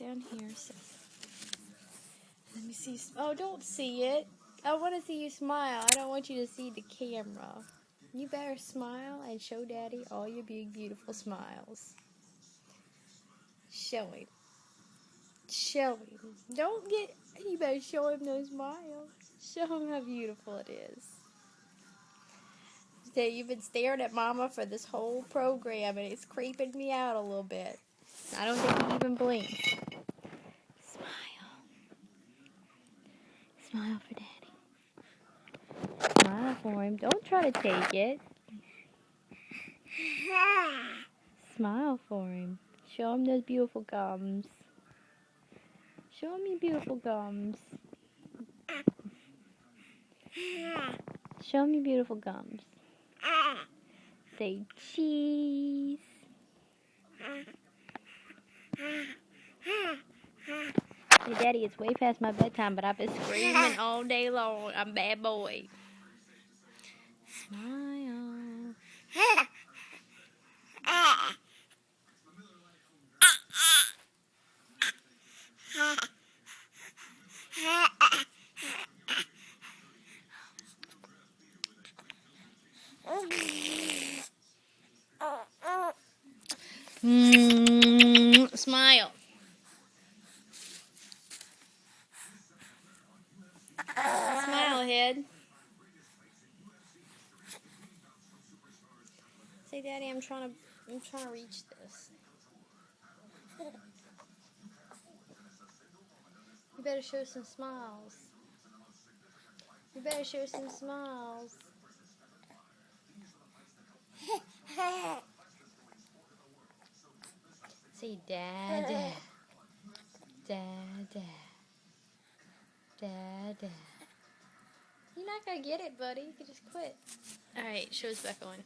down here. So. Let me see. Oh, don't see it. I want to see you smile. I don't want you to see the camera. You better smile and show Daddy all your big, beautiful smiles. Show him. Show him. Don't get... You better show him those smiles. Show him how beautiful it is. So you've been staring at Mama for this whole program, and it's creeping me out a little bit. I don't think he even blinked. Smile. Smile for Daddy. Smile for him. Don't try to take it. Smile for him. Show him those beautiful gums. Show him your beautiful gums. Show him your beautiful gums. Say cheese. Hey, Daddy, it's way past my bedtime, but I've been screaming all day long. I'm a bad boy. Smile. Smile. Smile, head. Say, Daddy, I'm trying to reach this. You better show some smiles. You better show some smiles. Say, Dada. Dada. Dada. You're not gonna get it, buddy. You can just quit. Alright, show's back on.